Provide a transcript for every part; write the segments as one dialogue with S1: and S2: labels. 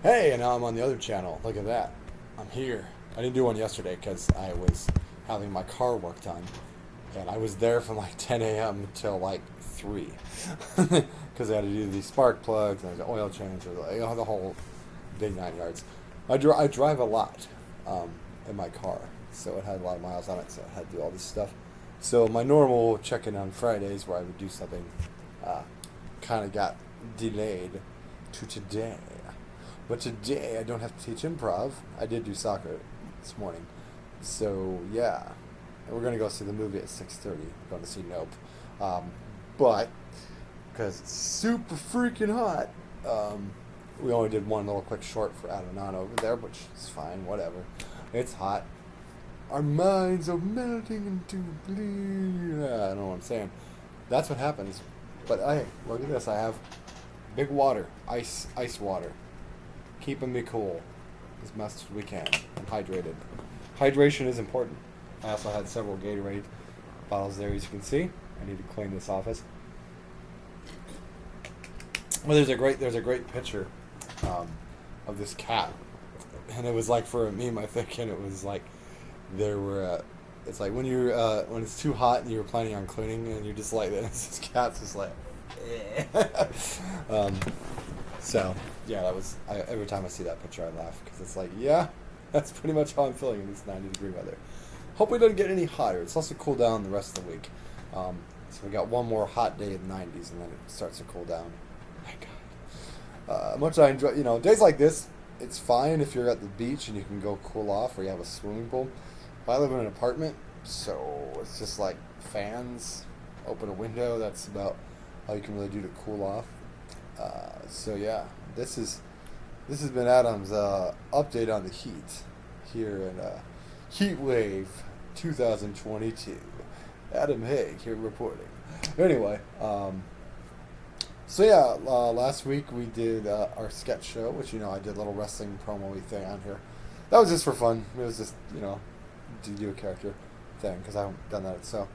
S1: Hey, and now I'm on the other channel. Look at that. I'm here. I didn't do one yesterday because I was having my car worked on. And I was there from like 10 a.m. till like 3. Because I had to do these spark plugs and the oil change, or the whole big 9 yards. I drive a lot in my car. So it had a lot of miles on it, so I had to do all this stuff. So my normal check-in on Fridays where I would do something uh, kind of got delayed to today. But today I don't have to teach improv. I did do soccer this morning. So yeah, and we're gonna go see the movie at 6:30. We're going to see Nope. But because it's super freaking hot, we only did one little quick short for Antigone over there, which is fine. Whatever. It's hot. Our minds are melting into blue. I don't know what I'm saying. That's what happens. But hey, look at this. I have big water, ice water, keeping me cool as much as we can and hydrated. Hydration is important. I also had several Gatorade bottles there, as you can see. I need to clean this office. Well, there's a great picture of this cat, and it was like for a meme, I think, and it was like there were. It's like when you're when it's too hot and you're planning on cleaning, and you're just like this. This cat's just like. So yeah, that was. Every time I see that picture, I laugh because it's like, yeah, that's pretty much how I'm feeling in this 90-degree weather. Hope we don't get any hotter. It's also cool down the rest of the week. So we got one more hot day in the 90s, and then it starts to cool down. My God. Much I enjoy, days like this. It's fine if you're at the beach and you can go cool off, or you have a swimming pool. But I live in an apartment, so it's just like fans, open a window. That's about all you can really do to cool off. So yeah, this has been Adam's update on the heat here in Heat Wave 2022. Adam Haig here reporting. Anyway, so yeah, last week we did our sketch show, which I did a little wrestling promo-y thing on here. That was just for fun. It was just to do a character thing because I haven't done that. So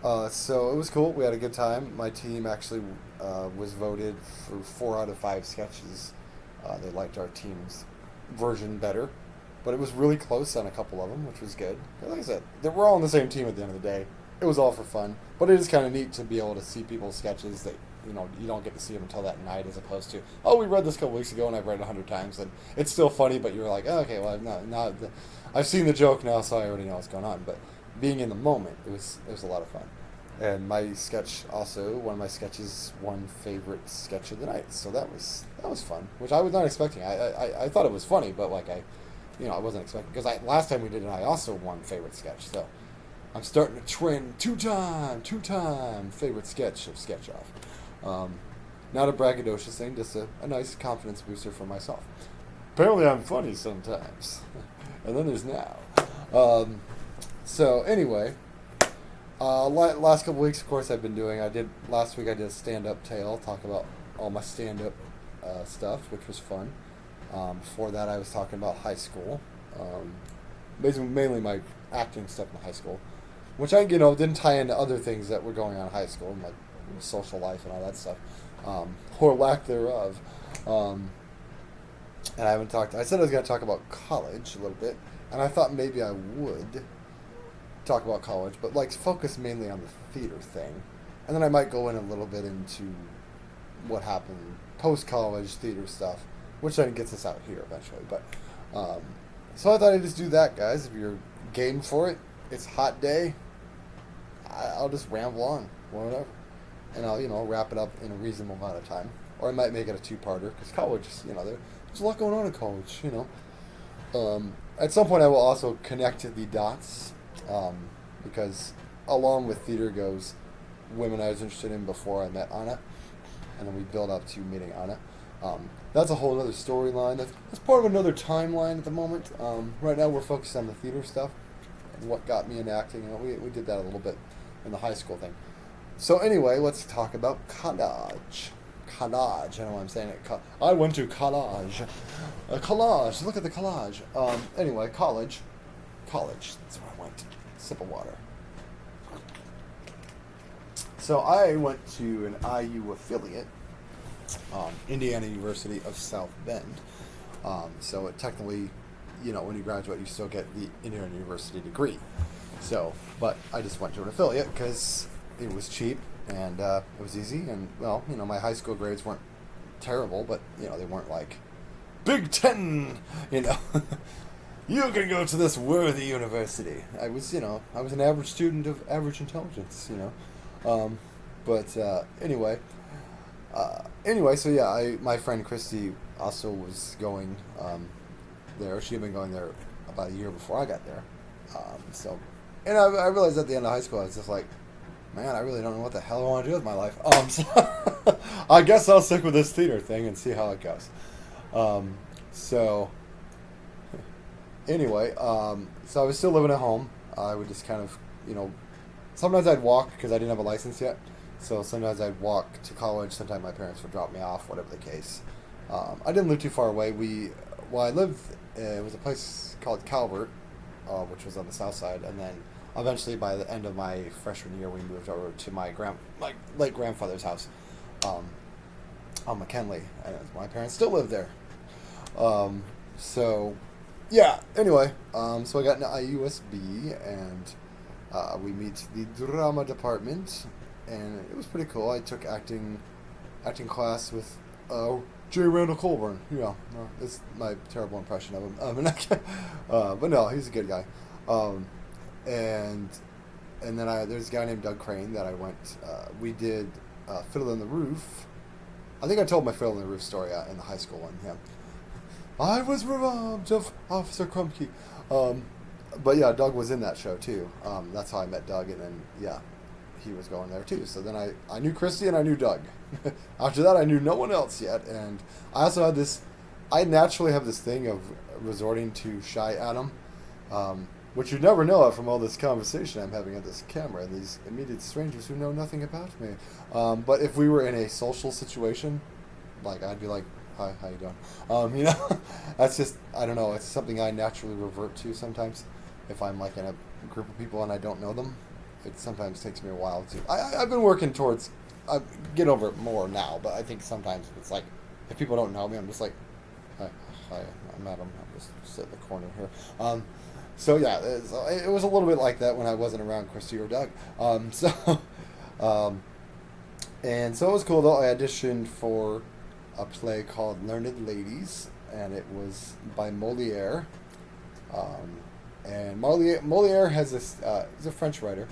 S1: it was cool. We had a good time. My team actually was voted for 4 out of 5 sketches. They liked our team's version better, but it was really close on a couple of them, which was good. Like I said, we're all on the same team at the end of the day. It was all for fun, but it is kind of neat to be able to see people's sketches that you don't get to see them until that night, as opposed to, oh, we read this a couple weeks ago and I've read it 100 times, and it's still funny, but you're like, oh, okay, well, I've seen the joke now, so I already know what's going on. But being in the moment, it was a lot of fun. And my sketch also, one of my sketches, won favorite sketch of the night, so that was fun, which I was not expecting. I thought it was funny, but I wasn't expecting, because last time we did it, I also won favorite sketch, so I'm starting to trend two-time favorite sketch of Sketch Off. Not a braggadocious thing, just a nice confidence booster for myself. Apparently I'm funny sometimes. And then there's now. So anyway, last couple weeks, of course, last week I did a stand-up tale, talk about all my stand-up stuff, which was fun. Before that I was talking about high school. Basically, mainly my acting stuff in high school, which I didn't tie into other things that were going on in high school, like social life and all that stuff, or lack thereof. And I haven't talked. I said I was going to talk about college a little bit, and I thought maybe I would talk about college, but focus mainly on the theater thing, and then I might go in a little bit into what happened post-college theater stuff, which then gets us out here eventually. But so I thought I'd just do that, guys. If you're game for it, it's a hot day. I'll just ramble on, whatever, and I'll wrap it up in a reasonable amount of time, or I might make it a 2-parter because college, there's a lot going on in college, At some point, I will also connect the dots, because along with theater goes women I was interested in before I met Anna, and then we build up to meeting Anna. That's a whole other storyline. That's part of another timeline at the moment. Right now, we're focused on the theater stuff and what got me into acting. We did that a little bit in the high school thing. So anyway, let's talk about college. Collage. I don't know why I'm saying it. I went to college. Collage. Look at the collage. Anyway, college. College. That's where I went. Sip of water. So I went to an IU affiliate, Indiana University of South Bend. So it technically, when you graduate, you still get the Indiana University degree. So, but I just went to an affiliate because it was cheap and it was easy. And well, my high school grades weren't terrible, but they weren't like Big Ten. You can go to this worthy university. I was an average student of average intelligence. But anyway, so yeah, my friend Christy also was going there. She had been going there about a year before I got there. And I realized at the end of high school, I was just like, man, I really don't know what the hell I want to do with my life. So I guess I'll stick with this theater thing and see how it goes. Anyway, so I was still living at home. I would just kind of, sometimes I'd walk because I didn't have a license yet. So sometimes I'd walk to college. Sometimes my parents would drop me off, whatever the case. I didn't live too far away. I lived, it was a place called Calvert, which was on the south side. And then eventually by the end of my freshman year, we moved over to my late grandfather's house on McKinley. And my parents still live there. Yeah, anyway, so I got into IUSB, and we meet the drama department, and it was pretty cool. I took acting class with J. Randall Colburn. It's my terrible impression of him. But no, he's a good guy. And then there's a guy named Doug Crane that I went. We did Fiddle in the Roof. I think I told my Fiddle in the Roof story in the high school one. Yeah. I was robbed of Officer Krumke. But yeah, Doug was in that show too. That's how I met Doug, and then yeah, he was going there too. So then I knew Christy and I knew Doug. After that, I knew no one else yet, and I also had this. I naturally have this thing of resorting to shy Adam, which you never know from all this conversation I'm having at this camera. These immediate strangers who know nothing about me. But if we were in a social situation, like I'd be like, hi, how you doing? That's just, I don't know, it's something I naturally revert to sometimes. If I'm like in a group of people and I don't know them, it sometimes takes me a while to, I've been working towards, I get over it more now, but I think sometimes it's like, if people don't know me, I'm just like, hi, I'm Adam, I'm just sit in the corner here. So yeah, it was a little bit like that when I wasn't around Christy or Doug. And so it was cool though. I auditioned for a play called Learned Ladies, and it was by Moliere. And Moliere has this, he's a French writer.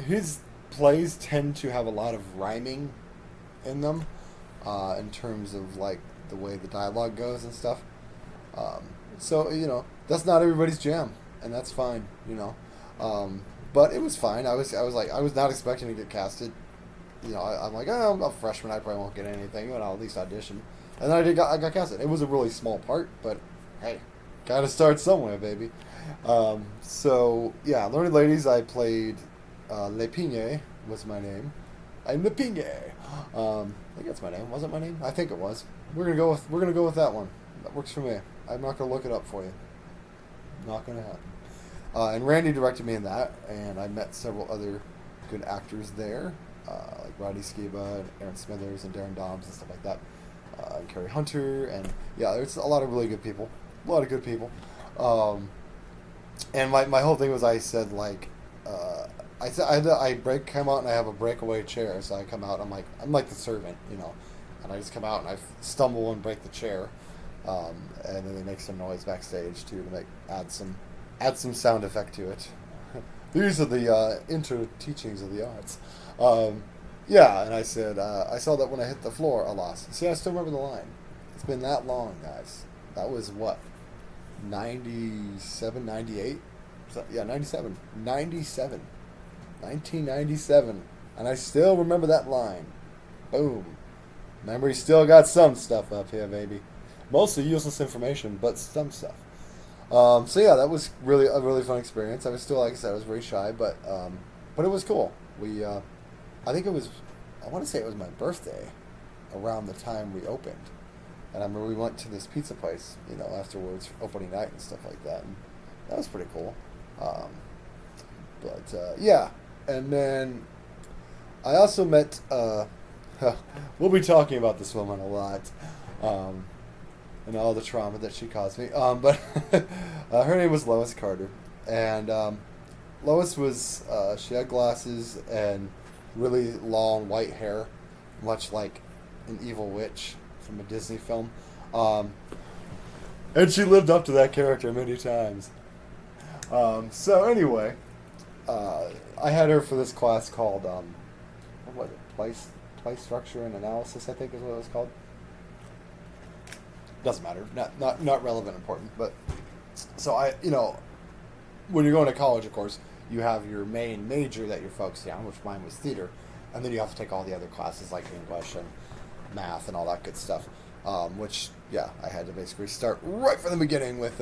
S1: His plays tend to have a lot of rhyming in them, in terms of like the way the dialogue goes and stuff. So, that's not everybody's jam, and that's fine, But it was fine. I was not expecting to get casted. I'm like, oh, I'm a freshman, I probably won't get anything, but I'll at least audition. And then I got casted. It was a really small part, but hey, gotta start somewhere, baby. So yeah, Learned Ladies, I played L'Épine was my name. I'm L'Épine. I think that's my name. Was it my name? I think it was. We're gonna go with that one. That works for me. I'm not gonna look it up for you. Not gonna happen. And Randy directed me in that, and I met several other good actors there. Like Roddy Skiba and Aaron Smithers and Darren Dobbs and stuff like that, and Carrie Hunter, and yeah, there's a lot of really good people, a lot of good people. And my whole thing was I said like, I come out and I have a breakaway chair, so I come out, I'm like the servant, and I just come out and I stumble and break the chair, and then they make some noise backstage too to add some sound effect to it. These are the inter-teachings of the arts. Yeah, and I said, I saw that when I hit the floor, alas. See, I still remember the line. It's been that long, guys. That was what? 97, 98? So, yeah, 97. 97. 1997. And I still remember that line. Boom. Memory still got some stuff up here, baby. Mostly useless information, but some stuff. So yeah, that was a really fun experience. I was still, like I said, I was very shy, but it was cool. I think I want to say it was my birthday around the time we opened. And I remember we went to this pizza place, afterwards, for opening night and stuff like that. And that was pretty cool. Yeah. And then I also met, we'll be talking about this woman a lot. and all the trauma that she caused me. But her name was Lois Carter, and Lois was she had glasses and really long white hair, much like an evil witch from a Disney film. And she lived up to that character many times. So anyway, I had her for this class called what was it? Play structure and analysis, I think is what it was called. Doesn't matter, not relevant, important. But so when you're going to college, of course, you have your main major that you're focusing on, which mine was theater, and then you have to take all the other classes like English and math and all that good stuff. Which, yeah, I had to basically start right from the beginning with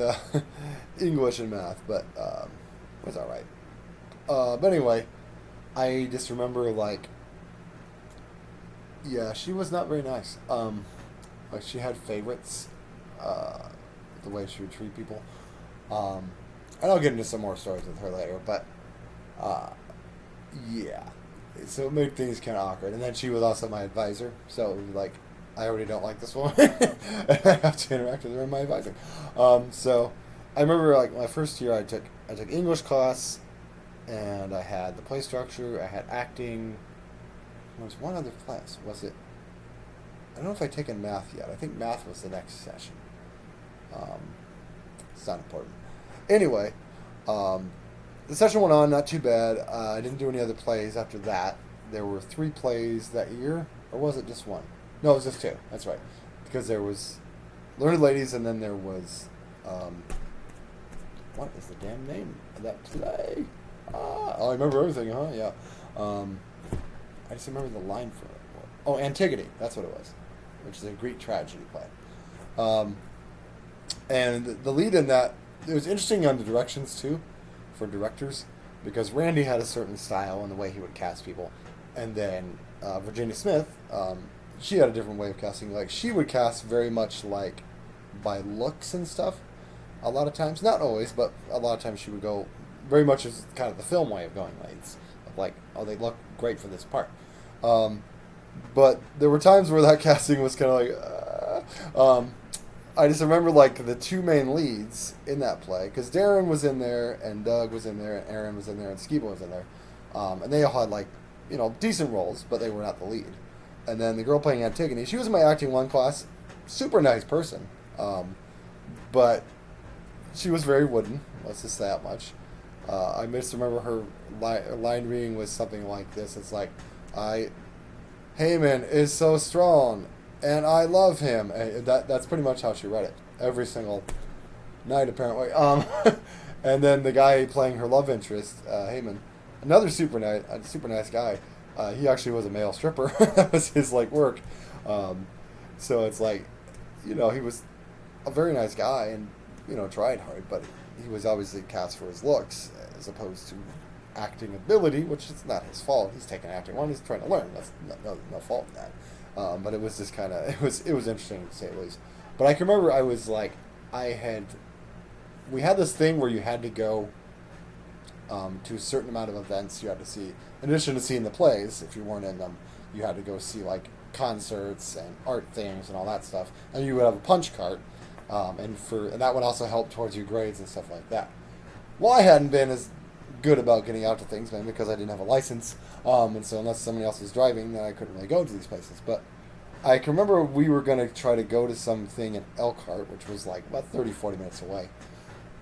S1: English and math, but it was all right. But anyway, I just remember, like, yeah, she was not very nice. Like, she had favorites, the way she would treat people. And I'll get into some more stories with her later, but yeah. So it made things kind of awkward. And then she was also my advisor, so it was like, I already don't like this woman. I have to interact with her in my advising. So I remember, like, my first year I took English class, and I had the play structure, I had acting. There was one other class. Was it? I don't know if I'd taken math yet. I think math was the next session. It's not important. Anyway, the session went on, not too bad. I didn't do any other plays after that. There were 3 plays that year, or was it just one? No, it was just 2. That's right. Because there was Learned Ladies, and then there was, what is the damn name of that play? I remember everything, huh? Yeah. I just remember the line for it. Oh, Antigone. That's what it was, which is a Greek tragedy play. And the lead in that, it was interesting on the directions, too, for directors, because Randy had a certain style in the way he would cast people. And then Virginia Smith, she had a different way of casting. Like, she would cast very much, like, by looks and stuff, a lot of times. Not always, but a lot of times she would go very much as kind of the film way of going. Like, oh, they look great for this part. But there were times where that casting was kind of like, I just remember, like, the 2 main leads in that play, because Darren was in there, and Doug was in there, and Aaron was in there, and Skiba was in there. And they all had, like, decent roles, but they were not the lead. And then the girl playing Antigone, she was in my Acting 1 class, super nice person. But she was very wooden, let's just say that much. I just remember her line reading was something like this. It's like, Haman is so strong, and I love him. And that's pretty much how she read it every single night, apparently. And then the guy playing her love interest, Haman, another super nice guy. He actually was a male stripper. That was his, like, work. So it's like, he was a very nice guy and, tried hard, but he was obviously cast for his looks as opposed to acting ability, which is not his fault. He's taking acting 1. He's trying to learn. That's no fault in that. But it was just kind of, it was interesting to say the least. But I can remember I was like, we had this thing where you had to go to a certain amount of events you had to see. In addition to seeing the plays, if you weren't in them, you had to go see, like, concerts and art things and all that stuff. And you would have a punch card, and that would also help towards your grades and stuff like that. Well, I hadn't been as good about getting out to things, man, because I didn't have a license, and so unless somebody else was driving, then I couldn't really go to these places. But I can remember we were going to try to go to something in Elkhart, which was like about 30-40 minutes away.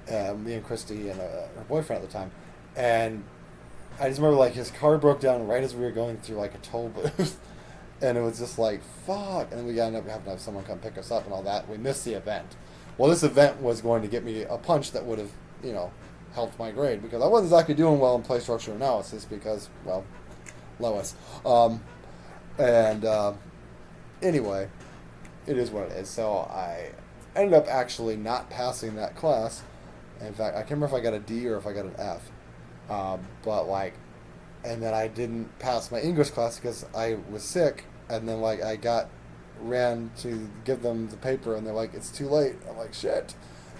S1: Me and Christy and her boyfriend at the time, and I just remember, like, his car broke down right as we were going through, like, a toll booth, and it was just like, fuck, and then we ended up having to have someone come pick us up and all that. We missed the event. Well, this event was going to get me a punch that would have, helped my grade, because I wasn't exactly doing well in play structure analysis because, well, Lois. Anyway, it is what it is. So I ended up actually not passing that class. In fact, I can't remember if I got a D or if I got an F. And then I didn't pass my English class because I was sick, and then, like, ran to give them the paper, and they're like, it's too late. I'm like, shit.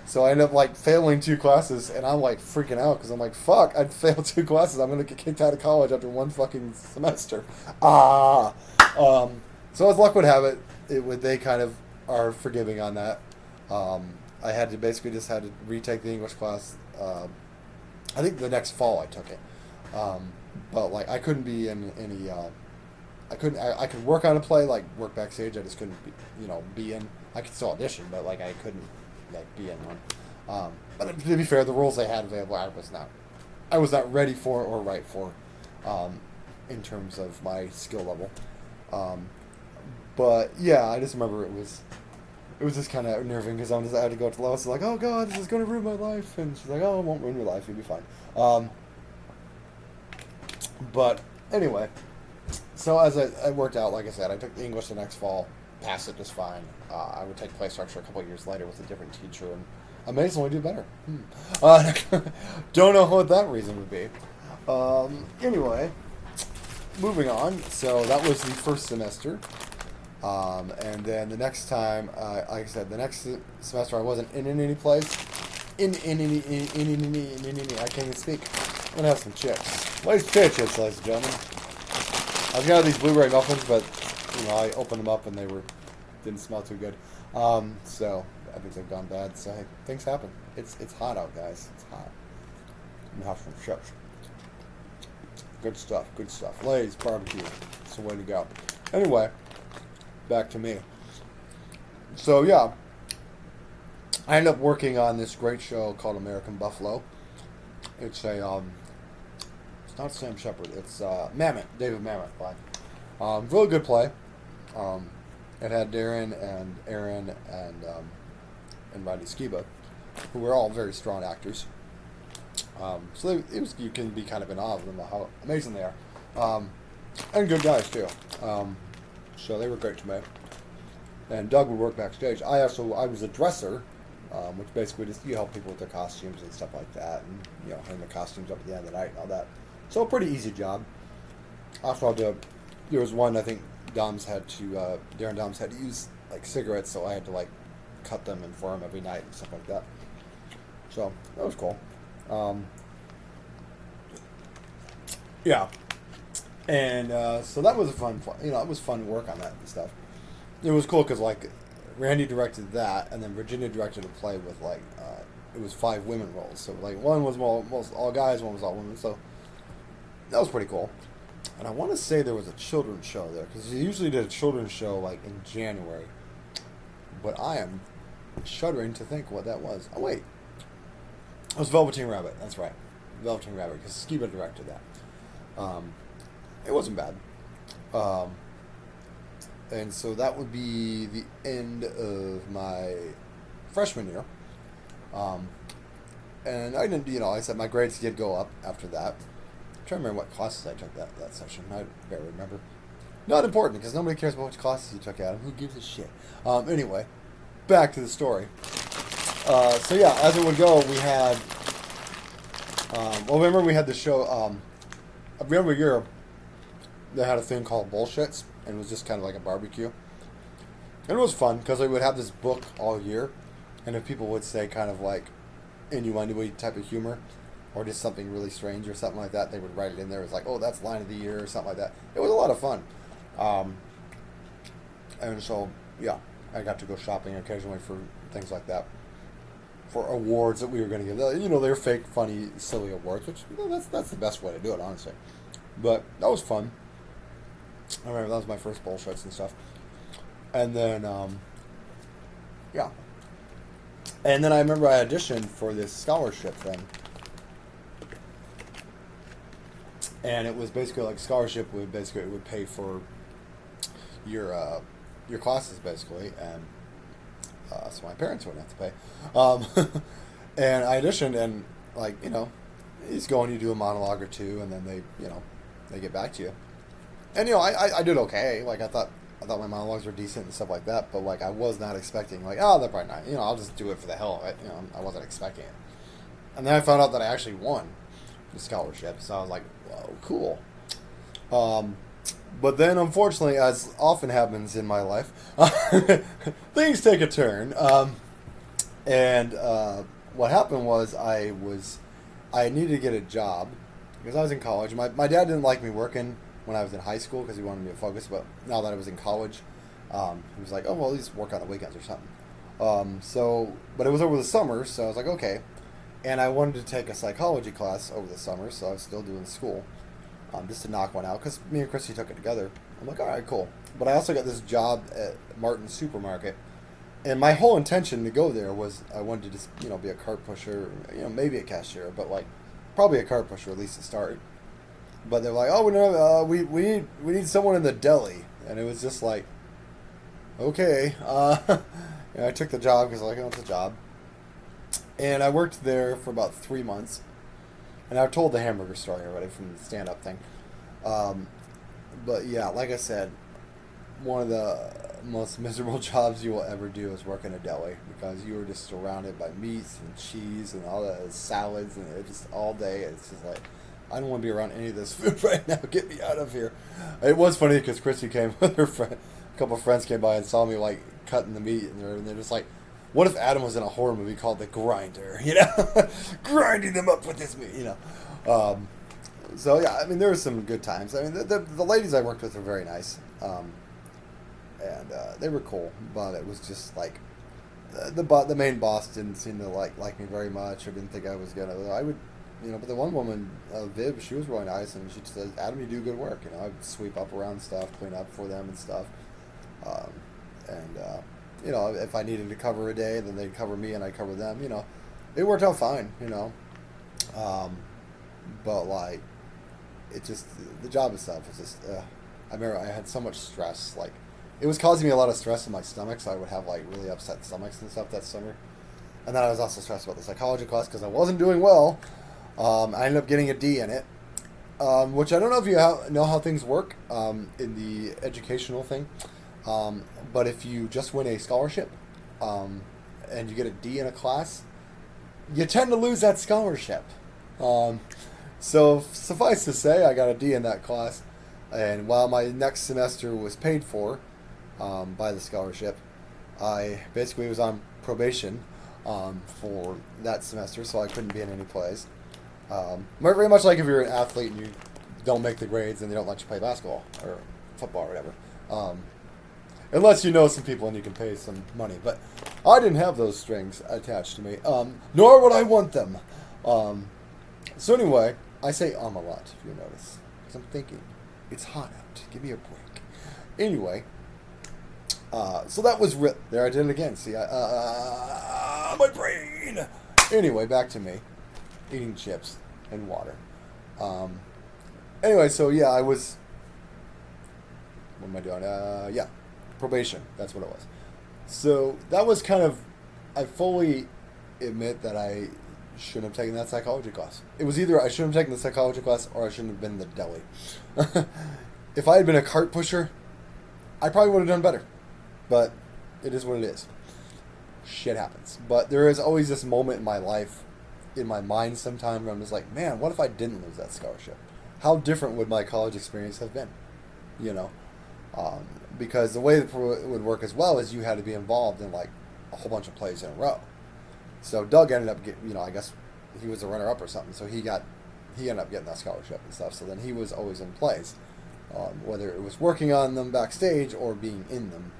S1: So I ended up, like, failing 2 classes, and I'm, like, freaking out because I'm like, fuck, I'd failed 2 classes. I'm going to get kicked out of college after 1 fucking semester. So as luck would have it, they kind of are forgiving on that. I had to basically just had to retake the English class. I think the next fall I took it, but like I couldn't be in any. I could work on a play, like work backstage. I just couldn't be, be in. I could still audition, but like I couldn't like be in one. But to be fair, the roles they had available, I was not ready for or right for, in terms of my skill level. But yeah, I just remember it was just kind of unnerving because I had to go to Lois and like, oh god, this is going to ruin my life, and she's like, oh, it won't ruin your life, you'll be fine. But anyway, so as it worked out, like I said, I took the English the next fall, passed it just fine. I would take play structure a couple of years later with a different teacher, and amazingly do better. Don't know what that reason would be. Anyway, moving on. So that was the first semester. And then the next time, like I said, the next semester I wasn't in any place. I can't even speak. I'm gonna have some chips. Nice potato chips, ladies and gentlemen. I was gonna have these blueberry muffins, but I opened them up and they didn't smell too good. So I think they've gone bad. So hey, things happen. It's hot out, guys. It's hot. I'm gonna have some chips. Good stuff. Good stuff. Lay's barbecue. It's the way to go. Anyway, back to me. So yeah, I ended up working on this great show called American Buffalo. It's it's not Sam Shepard. It's Mamet, David Mamet play. Really good play. It had Darren and Aaron and Rodney Skiba, who were all very strong actors. So you can be kind of in awe of them, how amazing they are, and good guys too. So they were great to me. And Doug would work backstage. I was a dresser, which basically just you help people with their costumes and stuff like that, and hang the costumes up at the end of the night and all that. So a pretty easy job. Also, there was one I think Darren Doms had to use like cigarettes, so I had to like cut them and for him every night and stuff like that. So that was cool. Yeah, and so that was it was fun to work on that and stuff. It was cool because like Randy directed that, and then Virginia directed a play with like it was 5 women roles. So like one was almost all guys, one was all women. So that was pretty cool. And I want to say there was a children's show there because he usually did a children's show like in January. But I am shuddering to think what that was. Oh wait, it was Velveteen Rabbit. That's right, Velveteen Rabbit, because Skiba directed that. It wasn't bad. And so that would be the end of my freshman year. And I didn't, I said my grades did go up after that. I'm trying to remember what classes I took that session. I barely remember. Not important, because nobody cares about which classes you took out of. Who gives a shit? Anyway, back to the story. So yeah, as it would go, we had... remember we had the show... every year, they had a thing called Bullshits, and it was just kind of like a barbecue. And it was fun, because they would have this book all year, and if people would say kind of like innuendo type of humor, or just something really strange or something like that, they would write it in there. It was like, oh, that's line of the year or something like that. It was a lot of fun. And so, yeah, I got to go shopping occasionally for things like that. For awards that we were going to give. They're fake, funny, silly awards, which, that's the best way to do it, honestly. But that was fun. I remember that was my first bullshits and stuff. And then, yeah. And then I remember I auditioned for this scholarship thing. And it was basically like scholarship would pay for your classes basically, and so my parents wouldn't have to pay. And I auditioned, and like you just go and you do a monologue or two, and then they get back to you. And I did okay. Like I thought my monologues were decent and stuff like that, but like I was not expecting like they're probably not. I'll just do it for the hell of it. I wasn't expecting it. And then I found out that I actually won the scholarship, so I was like, whoa, cool. But then, unfortunately, as often happens in my life, things take a turn. And what happened was I needed to get a job because I was in college. My dad didn't like me working when I was in high school because he wanted me to focus. But now that I was in college, he was like, oh, well, at least work on the weekends or something. But it was over the summer, so I was like, okay. And I wanted to take a psychology class over the summer, so I was still doing school, just to knock one out, because me and Christy took it together. I'm like, all right, cool. But I also got this job at Martin's Supermarket, and my whole intention to go there was I wanted to just, be a cart pusher, maybe a cashier, but like probably a cart pusher at least to start. But they're like, oh, we need someone in the deli, and it was just like, okay. I took the job because like, it's a job, and I worked there for about 3 months, and I've told the hamburger story already from the stand-up thing. But yeah, like I said, one of the most miserable jobs you will ever do is work in a deli, because you are just surrounded by meats and cheese and all the salads, and it just all day. It's just like, I don't want to be around any of this food right now. Get me out of here. It was funny because Christy came with her friend. A couple of friends came by and saw me like cutting the meat, and they're just like, what if Adam was in a horror movie called The Grinder? Grinding them up with this meat. So yeah, I mean, there were some good times. I mean, the ladies I worked with were very nice, and they were cool. But it was just like the main boss didn't seem to like me very much, or didn't think I was gonna. I would. But the one woman, Viv, she was really nice, and she said, Adam, you do good work. I'd sweep up around stuff, clean up for them and stuff. If I needed to cover a day, then they'd cover me and I'd cover them. It worked out fine, But, like, it just, the job itself was just, I remember I had so much stress. Like, it was causing me a lot of stress in my stomach, so I would have, like, really upset stomachs and stuff that summer. And then I was also stressed about the psychology class because I wasn't doing well. I ended up getting a D in it, which I don't know if you know how things work in the educational thing, but if you just win a scholarship and you get a D in a class, you tend to lose that scholarship. So suffice to say, I got a D in that class, and while my next semester was paid for by the scholarship, I basically was on probation for that semester, so I couldn't be in any plays. Very much like if you're an athlete and you don't make the grades and they don't let you play basketball or football or whatever. Unless you know some people and you can pay some money. But I didn't have those strings attached to me. Nor would I want them. So anyway, I say a lot, if you notice. Because I'm thinking, it's hot out. Give me a break. Anyway, so that was there. I did it again. See, my brain. Anyway, back to me. Eating chips and water. Anyway, so yeah, I was... What am I doing? Probation. That's what it was. So that was kind of... I fully admit that I shouldn't have taken that psychology class. It was either I shouldn't have taken the psychology class or I shouldn't have been in the deli. If I had been a cart pusher, I probably would have done better. But it is what it is. Shit happens. But there is always this moment in my life, in my mind sometimes, where I'm just like, man, what if I didn't lose that scholarship? How different would my college experience have been? Because the way it would work as well is you had to be involved in like a whole bunch of plays in a row. So Doug ended up getting, I guess he was a runner-up or something, so he ended up getting that scholarship and stuff. So then he was always in plays, whether it was working on them backstage or being in them.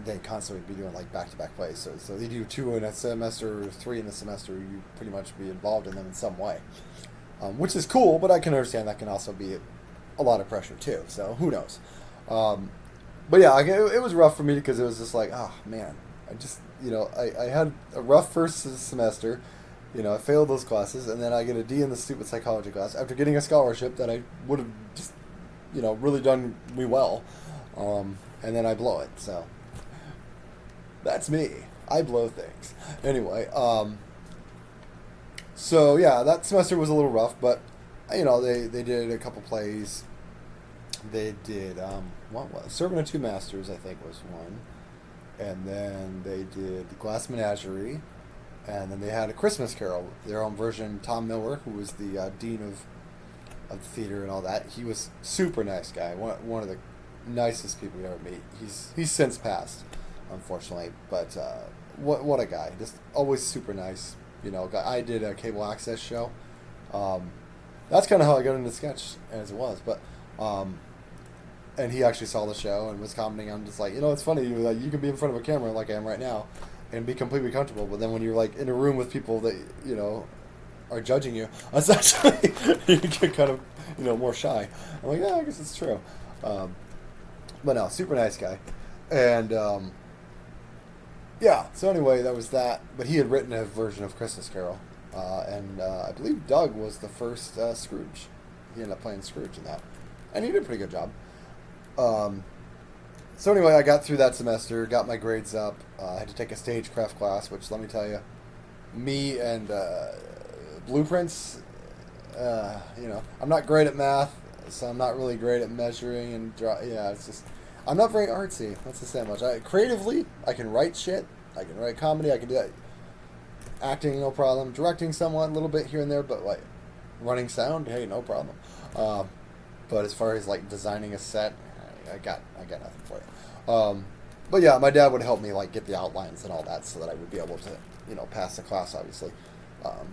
S1: They constantly be doing like back-to-back plays. So they do 2 in a semester or 3 in a semester. You pretty much be involved in them in some way, which is cool. But I can understand that can also be a lot of pressure too. So who knows? But yeah, it was rough for me because it was just like, oh man, I just I had a rough first semester. I failed those classes, and then I get a D in the stupid psychology class after getting a scholarship that I would have just really done me well, and then I blow it. So. That's me. I blow things. Anyway, so yeah, that semester was a little rough, but they did a couple plays. They did what was Servant of Two Masters, I think was one, and then they did the Glass Menagerie, and then they had a Christmas Carol, their own version. Tom Miller, who was the dean of the theater and all that, he was super nice guy. One of the nicest people you ever meet. He's since passed, unfortunately, but what a guy. Just always super nice. I did a cable access show. That's kind of how I got into sketch as it was, but and he actually saw the show and was commenting. I'm just like, it's funny. You can be in front of a camera like I am right now, and be completely comfortable. But then when you're like in a room with people that are judging you, essentially, you get kind of more shy. I'm like, yeah, I guess it's true. But no, super nice guy, and yeah. So anyway, that was that. But he had written a version of Christmas Carol, and I believe Doug was the first Scrooge. He ended up playing Scrooge in that, and he did a pretty good job. So anyway, I got through that semester, got my grades up. I had to take a stagecraft class, which, let me tell you, me and blueprints, I'm not great at math, so I'm not really great at measuring and it's just, I'm not very artsy. Let's just say much. Creatively, I can write shit. I can write comedy. I can do that. Acting, no problem. Directing somewhat, a little bit here and there, but like running sound, hey, no problem. But as far as like designing a set, I got nothing for you. But yeah, my dad would help me like get the outlines and all that so that I would be able to, pass the class, obviously.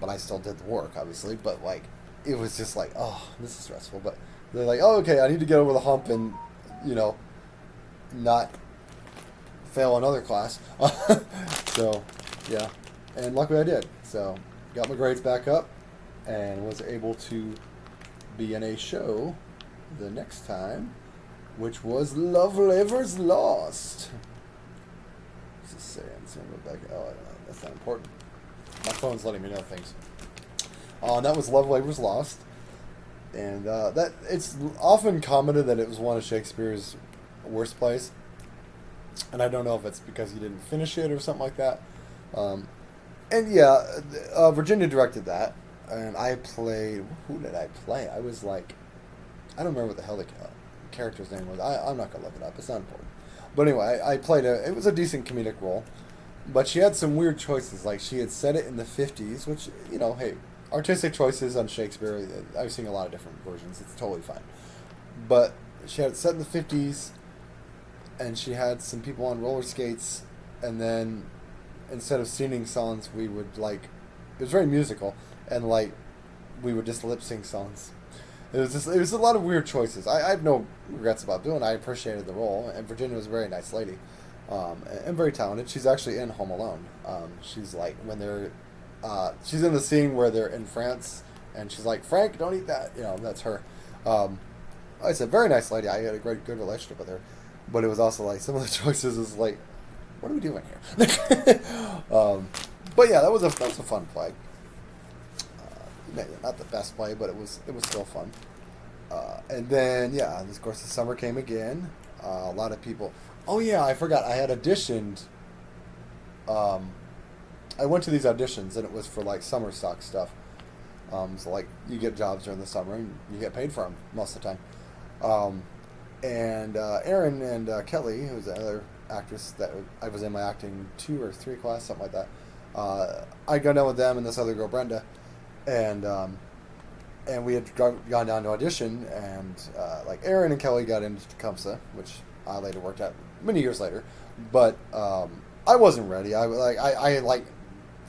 S1: But I still did the work, obviously. But like, it was just like, oh, this is stressful. But they're like, oh, okay, I need to get over the hump and, not fail another class. So, yeah. And luckily I did. So, got my grades back up and was able to be in a show the next time, which was Love Labor's Lost. What's it saying? So I'm going back. Oh, that's not important. My phone's letting me know things. That was Love Labor's Lost. And that it's often commented that it was one of Shakespeare's worst plays. And I don't know if it's because he didn't finish it or something like that. And yeah, Virginia directed that. And I played... Who did I play? I was like... I don't remember what the hell the character's name was. I'm not going to look it up. It's not important. But anyway, I played it was a decent comedic role. But she had some weird choices. Like, she had set it in the 50s, which, hey, artistic choices on Shakespeare, I've seen a lot of different versions. It's totally fine. But she had it set in the 50s, and she had some people on roller skates, and then instead of singing songs, we would, like, it was very musical, and, like, we would just lip-sync songs. It was a lot of weird choices. I have no regrets about doing it. I appreciated the role, and Virginia was a very nice lady, and very talented. She's actually in Home Alone. She's like, when they're, she's in the scene where they're in France, and she's like, Frank, don't eat that. That's her. Like I said, very nice lady. I had a good relationship with her, but it was also like, some of the choices is like, what are we doing here? But yeah, that was a fun play. Not the best play, but it was still fun. And then, yeah, of course, the summer came again. A lot of people... Oh, yeah, I forgot. I had auditioned... I went to these auditions, and it was for, like, summer stock stuff. So, like, you get jobs during the summer, and you get paid for them most of the time. And Erin and Kelly, who's the other actress that I was in my acting 2 or 3 class, something like that. I got down with them and this other girl, Brenda. And we had gone down to audition, and like Aaron and Kelly got into Tecumseh, which I later worked at many years later. But I wasn't ready. I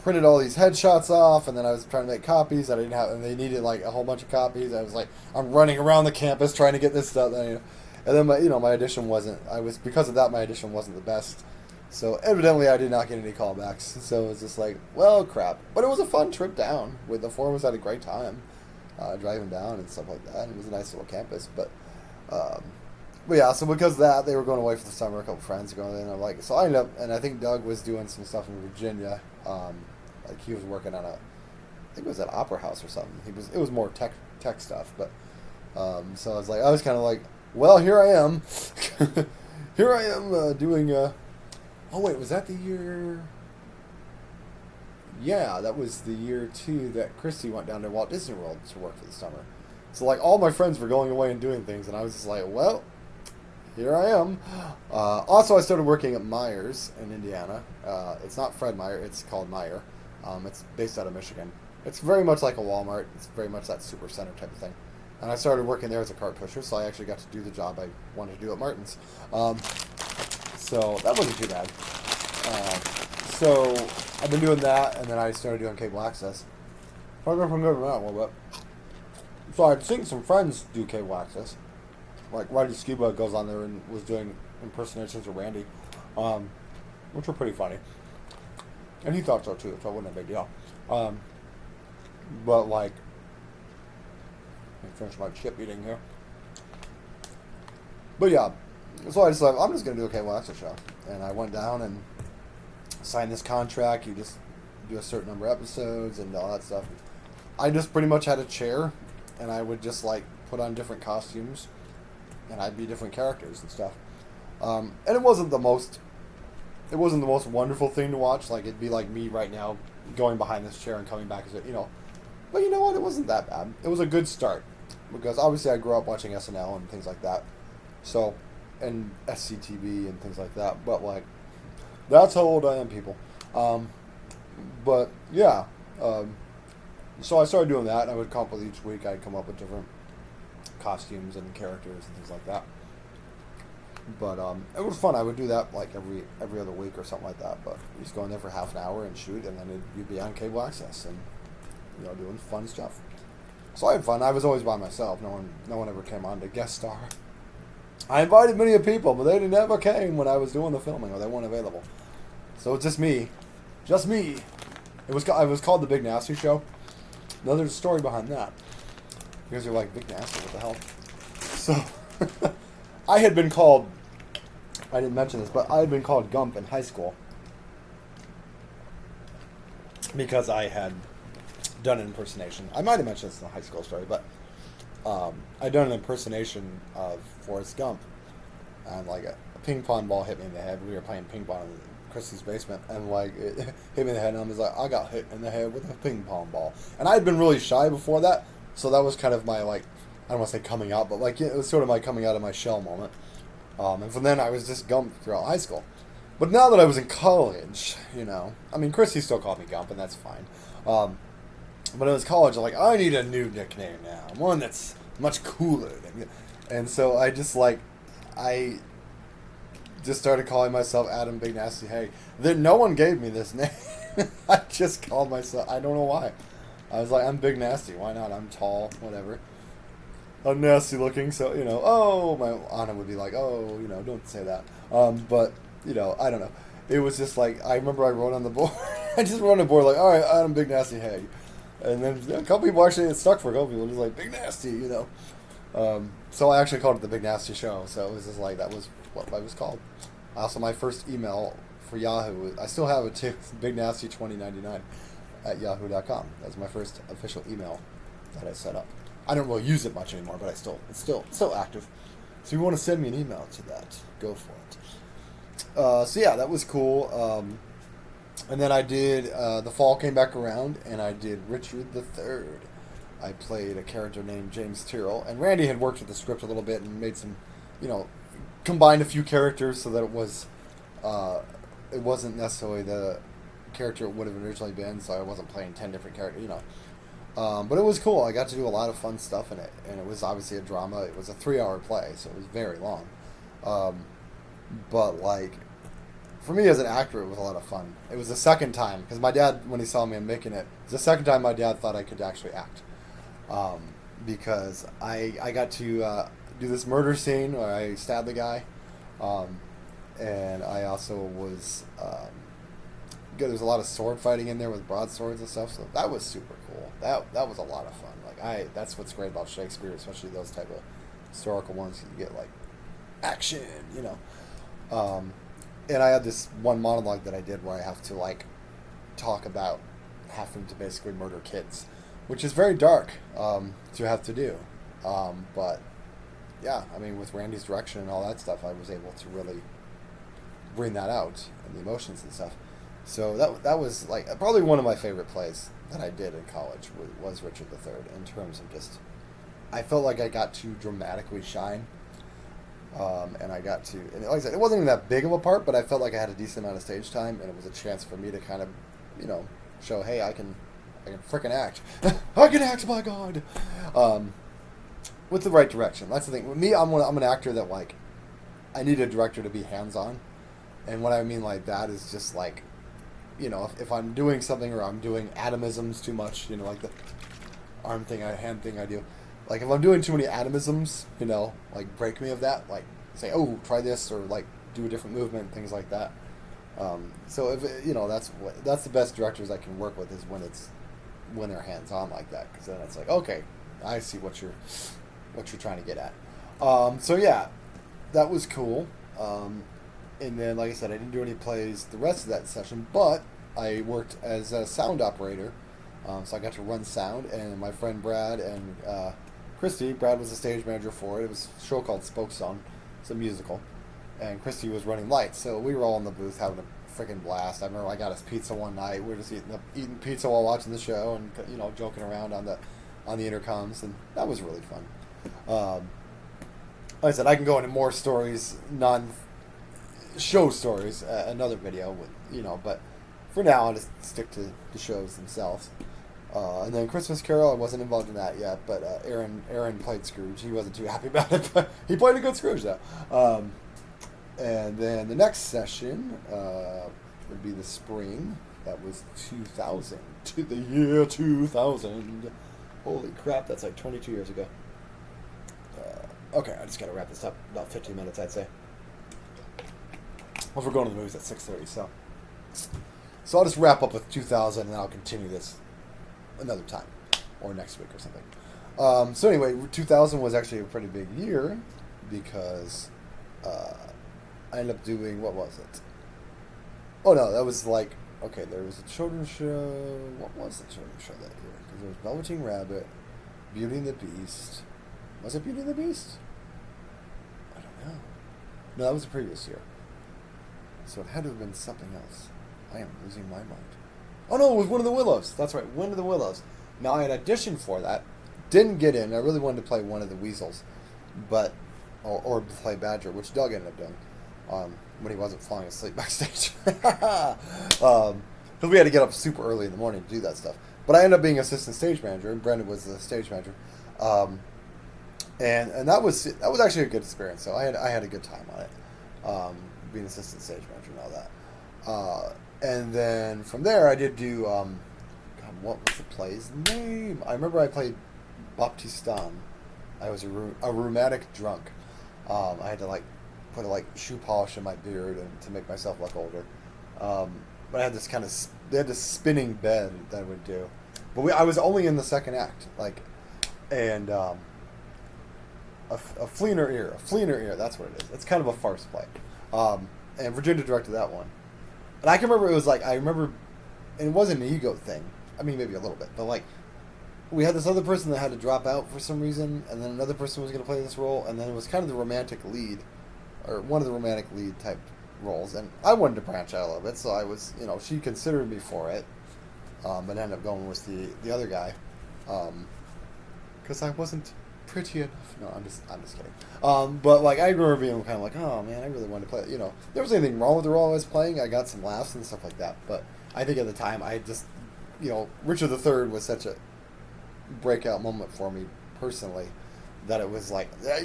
S1: printed all these headshots off, and then I was trying to make copies that I didn't have, and they needed like a whole bunch of copies. I was like, I'm running around the campus trying to get this stuff. And then my audition wasn't. Because of that, my audition wasn't the best. So evidently I did not get any callbacks. So it was just like, well, crap. But it was a fun trip down. With the four of us had a great time driving down and stuff like that. It was a nice little campus. But yeah, so because of that, they were going away for the summer. A couple friends were going, and I'm like, so I ended up, and I think Doug was doing some stuff in Virginia. Like he was working on I think it was at Opera House or something. It was more tech stuff. But so I was kind of like, well, here I am. Here I am doing. Oh, wait, was that the year? Yeah, that was the year, too, that Christy went down to Walt Disney World to work for the summer. So, like, all my friends were going away and doing things, and I was just like, well, here I am. Also, I started working at Myers in Indiana. It's not Fred Meyer, it's called Meyer. It's based out of Michigan. It's very much like a Walmart. It's very much that super center type of thing. And I started working there as a cart pusher, so I actually got to do the job I wanted to do at Martin's. So that wasn't too bad. So I've been doing that, and then I started doing cable access. Probably from there a little bit. So I'd seen some friends do cable access, like Roddy Scuba goes on there and was doing impersonations of Randy, which were pretty funny. And he thought so too, so it wasn't a big deal. But like, let me finish my chip eating here. But yeah, so I decided I'm just gonna do a cable access show, and I went down and signed this contract. You just do a certain number of episodes and all that stuff. I just pretty much had a chair, and I would just like put on different costumes, and I'd be different characters and stuff. And it wasn't the most wonderful thing to watch. Like, it'd be like me right now going behind this chair and coming back as a, but you know what? It wasn't that bad. It was a good start, because obviously I grew up watching SNL and things like that. So, and SCTV and things like that. But like, that's how old I am, people. But yeah, so I started doing that, and I would come up with each week. I'd come up with different costumes and characters and things like that. But it was fun. I would do that like every other week or something like that. But you just go in there for half an hour and shoot, and then you'd be on cable access and doing fun stuff. So I had fun. I was always by myself. No one ever came on to guest star. I invited many people, but they never came when I was doing the filming, or they weren't available. So it's just me. It was called The Big Nasty Show. Now there's a story behind that. Because you're like, Big Nasty, what the hell? So I had been called, I didn't mention this, but I had been called Gump in high school because I had done an impersonation. I might have mentioned this in the high school story, but I'd done an impersonation of Forrest Gump, and like a ping pong ball hit me in the head. We were playing ping pong in Christy's basement, and like it hit me in the head, and I was like, I got hit in the head with a ping pong ball. And I had been really shy before that, so that was kind of my, like, I don't want to say coming out, but like it was sort of my coming out of my shell moment. And from then I was just Gump throughout high school. But now that I was in college, I mean, Christy still called me Gump, and that's fine. But it was college, I'm like, I need a new nickname now, one that's much cooler. And so I just started calling myself Adam Big Nasty Hay. Then no one gave me this name. I just called myself, I don't know why. I was like, I'm Big Nasty, why not? I'm tall, whatever. I'm nasty looking, so, my Anna would be like, don't say that. But, I don't know. It was just like, I remember I wrote on the board, I just wrote on the board like, all right, Adam Big Nasty Hay. And then a couple people actually, it stuck for a couple people, just like, Big Nasty, So I actually called it The Big Nasty Show, so it was just like, that was what I was called. Also, my first email for Yahoo, I still have it too, bignasty2099 at yahoo.com. That's my first official email that I set up. I don't really use it much anymore, but it's still active. So if you want to send me an email to that, go for it. So yeah, that was cool. And then I did, the fall came back around, and I did Richard III. I played a character named James Tyrrell, and Randy had worked with the script a little bit and made some, combined a few characters so that it wasn't necessarily the character it would have originally been, so I wasn't playing 10 different characters, But it was cool. I got to do a lot of fun stuff in it, and it was obviously a drama. It was a 3-hour play, so it was very long. But, like, for me as an actor, it was a lot of fun. It was the second time, because my dad, when he saw me making it, it was the second time my dad thought I could actually act. Because I got to do this murder scene where I stabbed the guy, and I also was... there's a lot of sword fighting in there with broadswords and stuff, so that was super cool. That was a lot of fun. Like that's what's great about Shakespeare, especially those type of historical ones. You get like action, And I had this one monologue that I did where I have to like talk about having to basically murder kids, which is very dark to have to do. But yeah, I mean, with Randy's direction and all that stuff, I was able to really bring that out and the emotions and stuff. So that was like probably one of my favorite plays that I did in college was Richard III, in terms of just, I felt like I got to dramatically shine, and I got to, and like I said, it wasn't even that big of a part, but I felt like I had a decent amount of stage time, and it was a chance for me to kind of, show, hey, I can frickin' act. I can act, my God! With the right direction. That's the thing. With me, I'm an actor that, like, I need a director to be hands-on, and what I mean like that is just like, if I'm doing something or I'm doing atomisms too much, like the arm thing, hand thing I do, like if I'm doing too many atomisms, like break me of that, like say, oh, try this, or like do a different movement, things like that. So if that's the best directors I can work with is when they're hands on like that, because then it's like, okay, I see what you're trying to get at. So yeah, that was cool. And then, like I said, I didn't do any plays the rest of that session, but I worked as a sound operator. So I got to run sound, and my friend Brad and Christy. Brad was the stage manager for it. It was a show called Spoke Song. It's a musical. And Christy was running lights. So we were all in the booth having a freaking blast. I remember I got us pizza one night. We were just eating pizza while watching the show and, joking around on the intercoms. And that was really fun. Like I said, I can go into more stories, non-show stories, another video, but for now I'll just stick to the shows themselves. And then Christmas Carol, I wasn't involved in that yet, but Aaron played Scrooge. He wasn't too happy about it, but he played a good Scrooge though. And then the next session would be the spring. That was 2000, to the year 2000. Holy crap, that's like 22 years ago. Okay, I just got to wrap this up. About 15 minutes, I'd say. Well, we're going to the movies at 6:30, so I'll just wrap up with 2000, and then I'll continue this another time, or next week or something. So anyway, 2000 was actually a pretty big year, because I ended up doing, what was it? Oh no, that was like, okay, there was a children's show. What was the children's show that year? Because there was Velveteen Rabbit, Beauty and the Beast. Was it Beauty and the Beast? I don't know. No, that was the previous year. So it had to have been something else. I am losing my mind. Oh no, it was One of the Willows. That's right, One of the Willows. Now I had auditioned for that. Didn't get in. I really wanted to play one of the Weasels. Or play Badger, which Doug ended up doing. When he wasn't falling asleep backstage. Because we had to get up super early in the morning to do that stuff. But I ended up being assistant stage manager, and Brendan was the stage manager. And that was actually a good experience. So I had a good time on it, being assistant stage manager and all that. And then from there, I did do God, what was the play's name? I remember I played Baptistan. I was a rheumatic drunk. I had to put shoe polish in my beard and to make myself look older. But I had this they had this spinning bed that I would do. But I was only in the second act, and a flea in her ear, that's what it is. It's kind of a farce play. And Virginia directed that one. And I can remember and it wasn't an ego thing. I mean, maybe a little bit, but we had this other person that had to drop out for some reason, and then another person was going to play this role, and then it was kind of the romantic lead, or one of the romantic lead type roles, and I wanted to branch out a little bit, so I was, she considered me for it, but ended up going with the other guy, because I wasn't pretty enough. No, I'm just kidding. But I remember being kind of oh man, I really wanted to play. There was anything wrong with the role I was playing. I got some laughs and stuff like that, but I think at the time I just, Richard III was such a breakout moment for me personally, that it was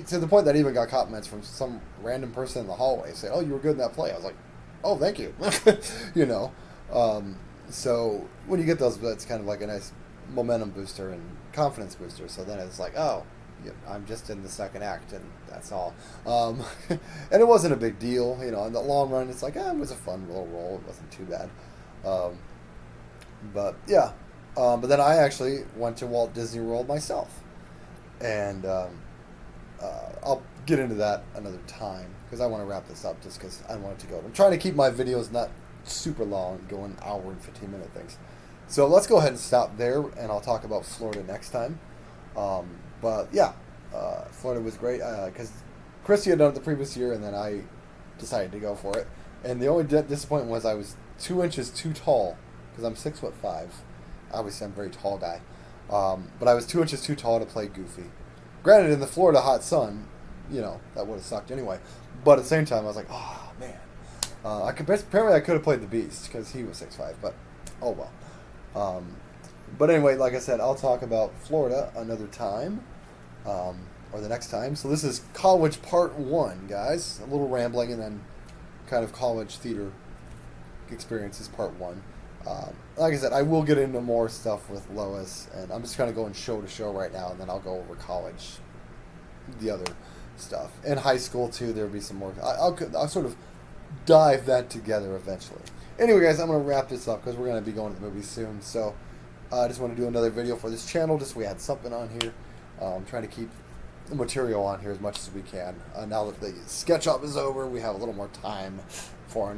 S1: to the point that I even got compliments from some random person in the hallway saying, "Oh, you were good in that play." I was like, "Oh, thank you." So when you get those, that's kind of a nice momentum booster and confidence booster. So then it's oh, yeah, I'm just in the second act, and that's all. And it wasn't a big deal, in the long run. It's it was a fun little role. It wasn't too bad. But yeah. But then I actually went to Walt Disney World myself. And I'll get into that another time, because I want to wrap this up just because I want it to go. I'm trying to keep my videos not super long, going hour and 15-minute things. So let's go ahead and stop there, and I'll talk about Florida next time. But yeah, Florida was great, because Christy had done it the previous year, and then I decided to go for it. And the only disappointment was I was 2 inches too tall, because I'm 6'5". Obviously, I'm a very tall guy. But I was 2 inches too tall to play Goofy. Granted, in the Florida hot sun, that would have sucked anyway. But at the same time, I was oh, man. Apparently, I could have played the Beast, because he was 6'5", but oh well. But anyway, like I said, I'll talk about Florida another time, or the next time. So this is college part 1, guys. A little rambling, and then kind of college theater experiences part 1. Like I said, I will get into more stuff with Lois, and I'm just kind of going show to show right now, and then I'll go over college, the other stuff. In high school, too, there'll be some more. I'll sort of dive that together eventually. Anyway, guys, I'm going to wrap this up because we're going to be going to the movie soon. So I just want to do another video for this channel, just so we had something on here. I'm trying to keep the material on here as much as we can. Now that the sketch up is over, we have a little more time for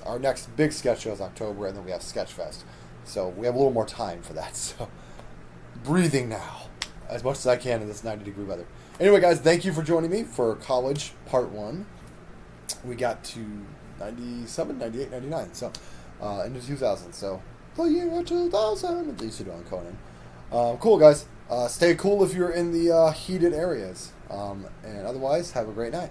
S1: our next big sketch show is October, and then we have Sketchfest. So we have a little more time for that. So breathing now as much as I can in this 90-degree weather. Anyway, guys, thank you for joining me for college part 1. We got to 97, 98, 99. So into 2000. So the year 2000. They used to do on Conan. Cool, guys. Stay cool if you're in the heated areas. And otherwise, have a great night.